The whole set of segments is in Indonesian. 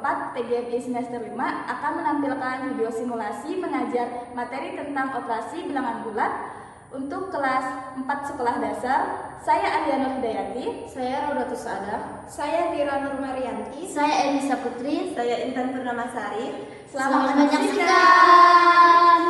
4 PGMI semester 5 akan menampilkan video simulasi mengajar materi tentang operasi bilangan bulat untuk kelas 4 sekolah dasar. Saya Adia Nur Hidayati, saya Rodatus Ada, saya Tira Nur Marianti, saya Elisa Putri, saya Intan Purnamasari. Selamat menyaksikan.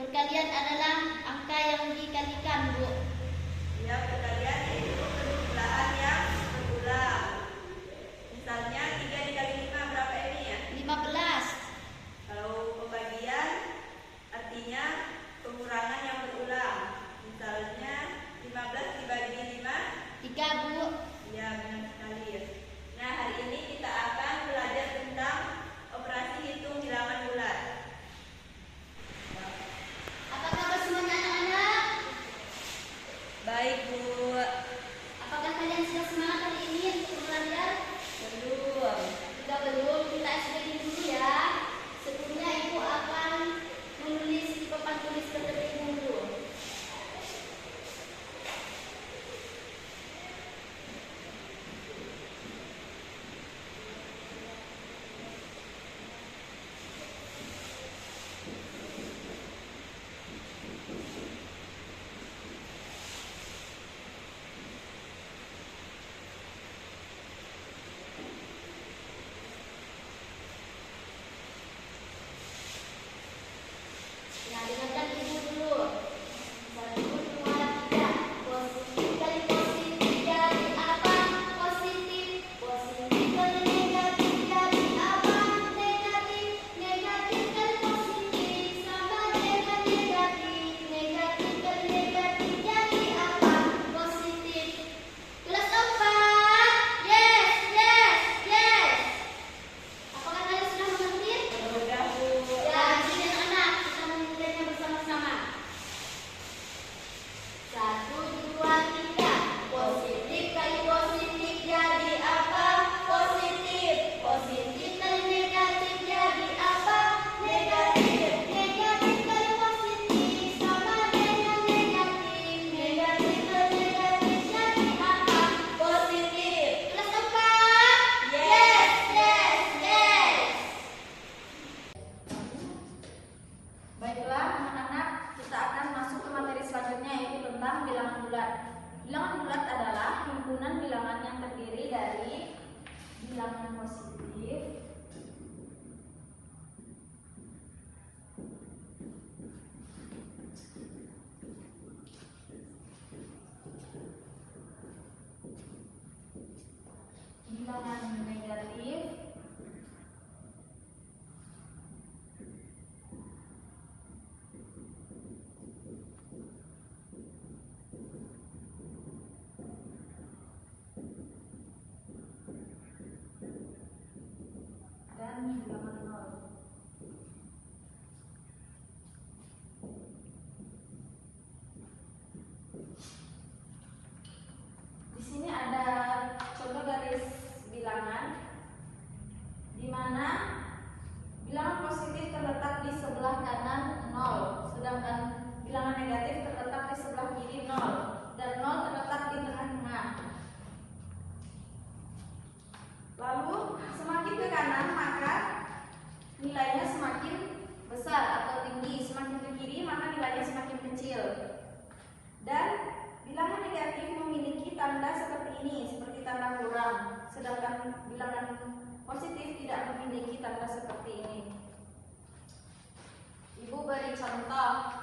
Perkalian adalah angka yang dikalikan, Bu. Ya, perkalian itu penjumlahan yang berulang. Misalnya 3 dikali 5 berapa ini ya? 15. Kalau pembagian artinya pengurangan yang berulang. Misalnya 15 dibagi 5 3, Bu. ya, benar sekali ya. Nah, hari ini kita akan belajar tentang operasi hitung bilangan bulat. Baik, Bu. Apakah kalian sudah semangat hari ini untuk belajar? Belum. Jika belum, kita SPG dulu ya. Sebelumnya Ibu akan menulis di papan tulis terlebih dahulu. Nah, dengarkan Ibu dulu. 1, 2, 3. Positif kali positif jadi apa? Positif. Positif kali negatif jadi apa? Negatif. Negatif kali positif sama dengan negatif. Negatif kali negatif jadi apa? Positif. Kelas 4. Yes, yes, yes. Apakah kalian sudah mengerti? Sudah, Bu. Ya, sini anak, kita memulainya bersama-sama. 1, 2, 3. Positif kali positif jadi apa? Positif. Positif kali negatif jadi apa? Negatif. Negatif kali positif sama dengan negatif. Negatif kali negatif jadi apa? Positif. Kelas 4. Yes, yes, yes. Baiklah anak-anak, kita akan masuk ke materi selanjutnya yaitu tentang bilangan bulat. Bilangan bulat adalah himpunan bilangan yang terdiri dari bilangan positif, bilangan negatif, dan bilangan nol. Di sini ada contoh garis bilangan di mana bilangan positif terletak di sebelah kanan 0, sedangkan bilangan negatif terletak di sebelah kiri 0 dan 0 terletak di tengah-tengah. Lalu semakin ke kanan maka nilainya semakin besar atau tinggi, semakin ke kiri maka nilainya semakin kecil. Dan bilangan negatif memiliki tanda seperti ini, seperti tanda kurang, sedangkan bilangan positif tidak memiliki tanda seperti ini. Ibu beri contoh contoh.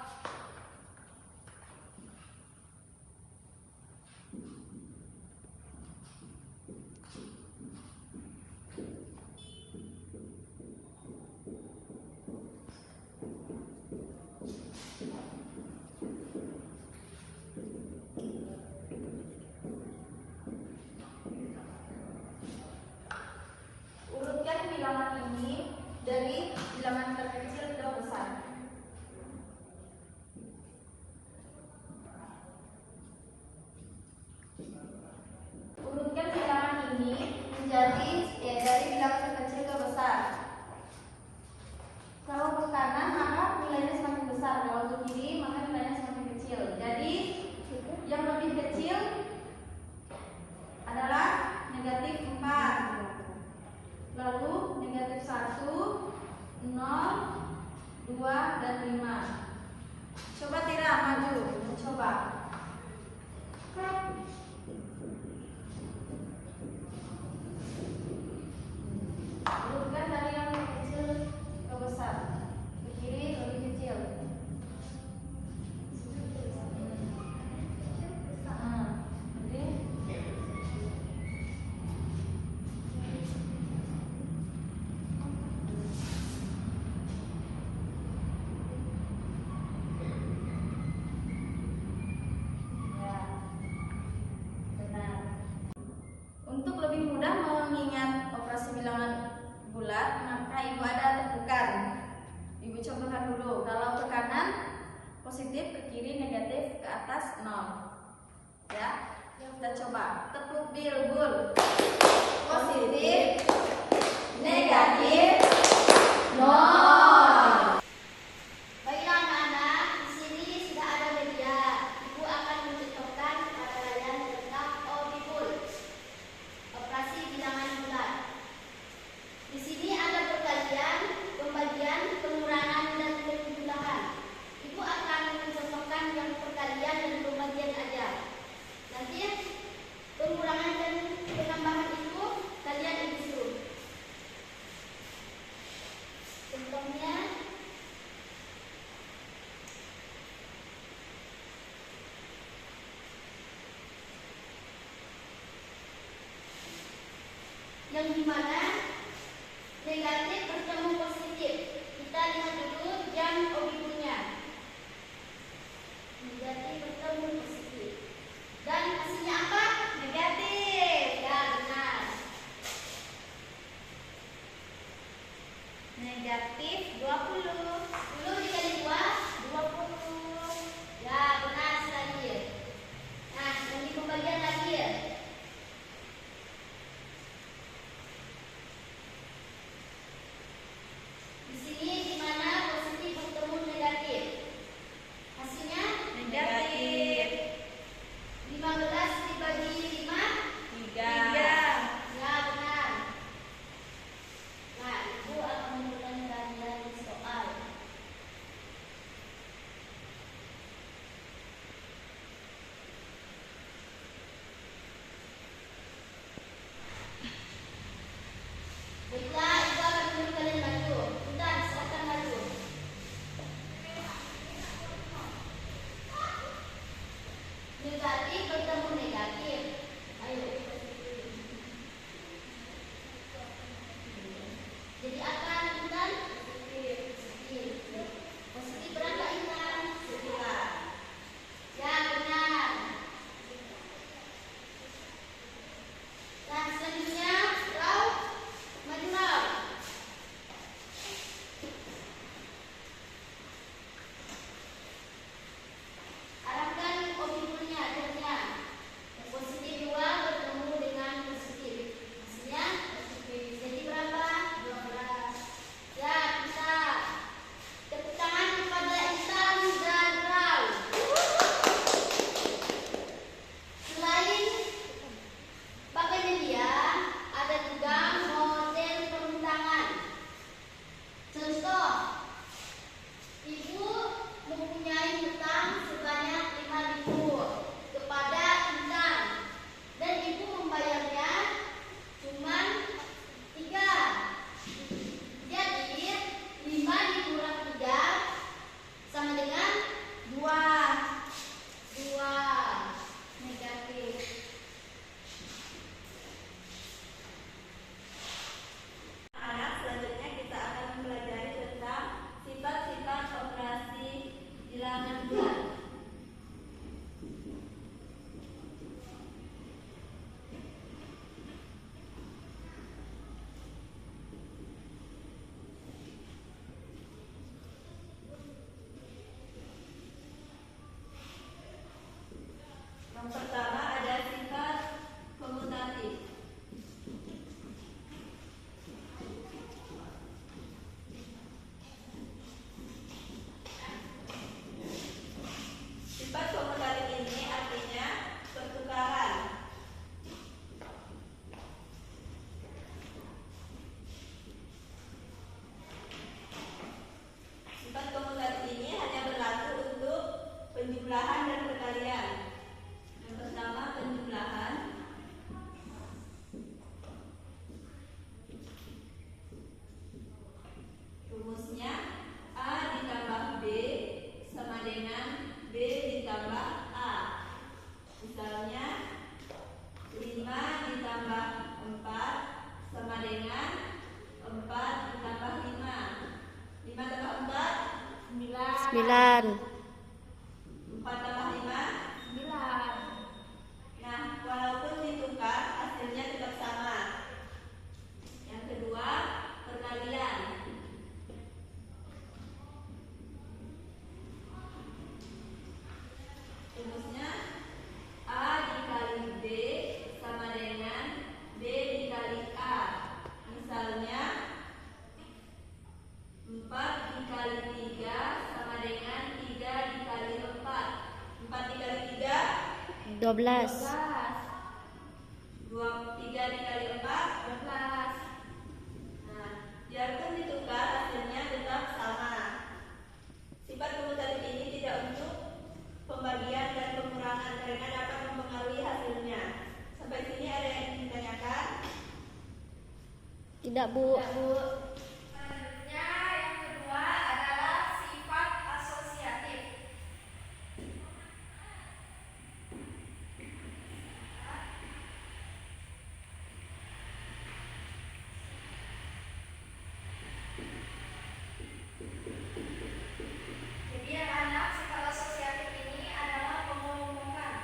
Urutkan bilangan ini dari bilangan terkecil ke besar. Urutkan bilangan ini menjadi dari bilangan terkecil ke besar. Kalau ke kanan maka nilainya semakin besar, kalau ke kiri maka nilainya semakin kecil. Jadi yang lebih kecil adalah negatif 4. Lalu negatif 1, 0, 2, dan 5. Coba Tira maju, coba. Urutkan dari yang kecil ke besar. Ke kiri lebih kecil. Jadi ya, benar. Untuk lebih mudah mengingat operasi bilangan bulat, maka ibu ada tepukan. Ibu contohkan dulu. Kalau ke kanan positif, ke kiri negatif, ke atas 0. Ya, kita coba. Tepuk bilbul. Positif, negatif, 0. Baiklah anak-anak, di sini sudah ada media. Ibu akan mencontohkan kepada kalian tentang OBIBUL, operasi bilangan bulat. Di sini ada perkalian, pembagian, pengurangan, dan penjumlahan. Ibu akan mencontohkan yang perkalian dan pembagian aja. Nanti pengurangan dan penambahan itu kalian ibu suruh. ditambah A. Misalnya 5 ditambah 4 sama dengan 4 ditambah 5. 5 tambah 4 9. 4 tambah 5. 9. Nah, walaupun ditukar hasilnya tetap sama. Yang kedua, perkalian. Rumusnya A dikali B sama dengan B dikali A. Misalnya 4 dikali 3 sama dengan 3 dikali 4. 4 dikali 3 12. 3 dikali 4 12. Nah, biarpun ditukar hasilnya tetap sama. Sifat pemutar ini tidak untuk pembagian dan pengurangan karena dapat mempengaruhi hasilnya. Sampai sini ada yang ingin ditanyakan? Tidak, Bu. Selanjutnya yang kedua adalah sifat asosiatif. Jadi anak-anak, sifat asosiatif ini adalah pengelompokan.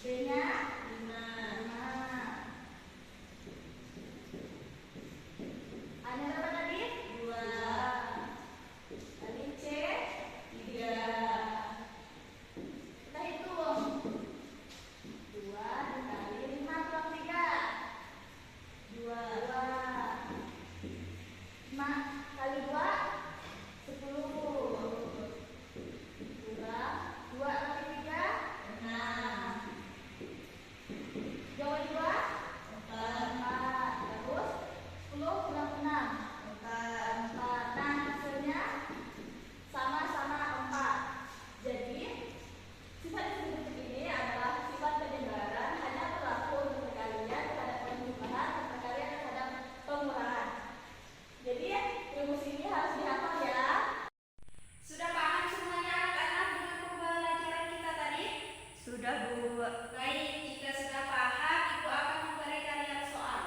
B-nya 5. 5. A-nya berapa tadi? 2. 2. Tadi C 3. 3. Kita hitung. 2 dikali 5 kurang 3. 2. 2. 5 kali 2 10. Kurang 2 kali 3 6. Jauh 2 4. Terus 10 kurang 6 4. Nah hasilnya sama-sama 4. Jadi sifat disebut ini adalah sifat penyebaran hanya berlaku untuk perkalian terhadap penjumlahan dan perkalian terhadap pengurangan. Jadi rumus ini harus dihafal ya. Sudah paham semuanya anak-anak dengan pembelajaran kita tadi? Sudah, Bu. Baik, jika sudah paham, Ibu akan memberi kalian soal.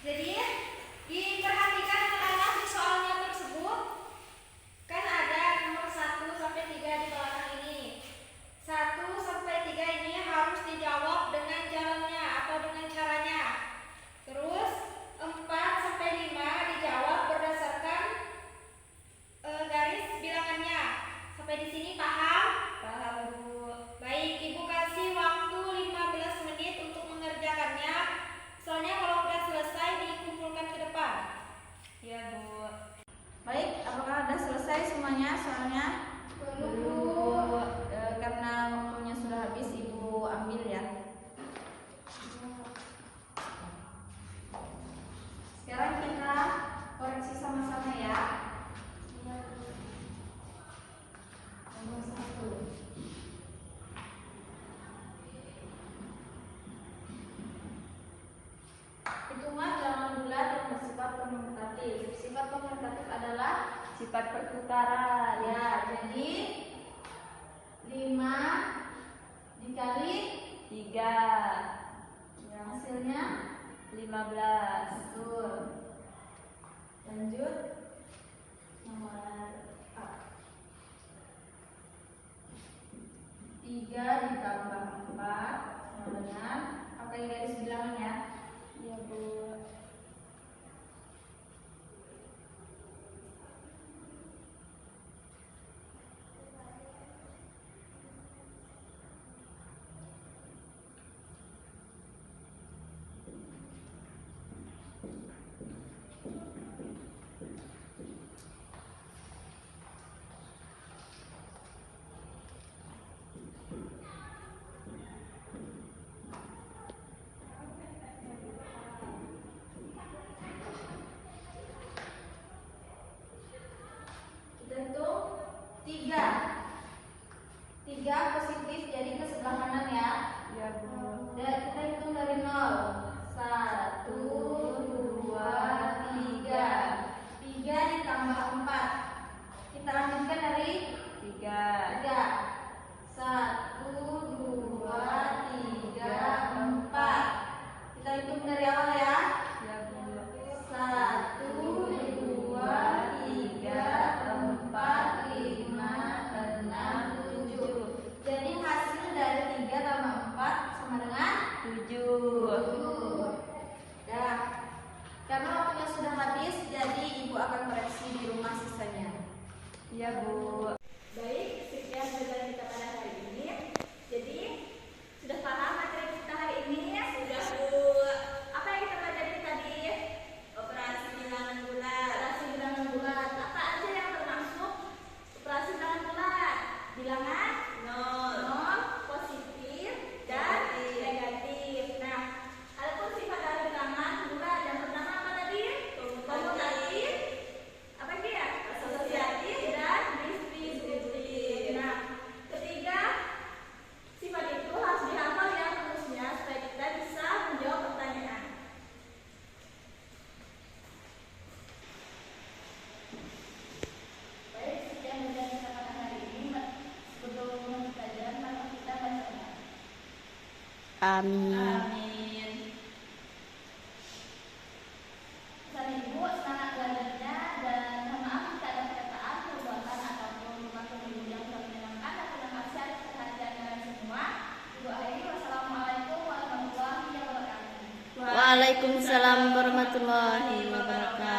Jadi, diperhatikan anak-anak di soalnya tersebut. Kan ada nomor 1 sampai 3 di belakang ini. 1 sampai 3 ini harus dijawab dengan jalannya atau dengan caranya. Terus 4 sampai 5 dijawab berdasarkan garis bilangannya. Sampai di sini paham? Paham, Bu. Baik, Ibu kasih waktu 15 menit untuk mengerjakannya. Soalnya kalau udah selesai dikumpulkan ke depan. Ya, Bu. Baik, apakah sudah selesai semuanya soalnya? Belum. Karena waktunya sudah habis, Ibu ambil ya. Sekarang kita koreksi sama-sama ya. Nomor 1. Hitungan bilangan bulat yang bersifat komutatif. Sifat komutatif adalah Sifat perputaran. ya, jadi 5 dikali 3. ya, hasilnya 15. betul. Lanjut nomor 4. 3 ditambah 4 sama dengan pakai garis bilangannya. Ya, Bu. Kita hitung 3. 3 positif jadi ke sebelah kanan ya. Ya, Bu. Dan kita hitung dari 0. 1 2 3. 3 ditambah 4. Kita lanjutkan dari 3. 3. 1 2 3 4. Kita hitung dari awal ya. Ya, Bu. 1 2 3 4 5 6 7. Jadi hasil dari 3 tambah 4 sama dengan 7. Dah. Karena waktunya sudah habis, jadi Ibu akan koreksi di rumah sisanya. Ya, Bu. Baik, sekian pelajaran kita pada hari ini. Jadi, sudah paham materi kita hari ini? Sudah, Bu. Apa yang kita pelajari tadi? Operasi bilangan bulat. Operasi bilangan bulat. Apa aja yang termasuk operasi bilangan bulat? Bilangan 0, positif, dan negatif. Nah, adapun sifat dari bilangan bulat yang pertama apa tadi? Komutatif. Apa dia? Asosiatif dan distributif. Nah, ketiga sifat itu harus dihafal ya rumusnya supaya kita bisa menjawab pertanyaan. Baik, sekian pelajaran kita pada hari ini. Sebelum menutup pelajaran, mari kita baca doa. Amin. Amin. Waalaikumsalam warahmatullahi wabarakatuh.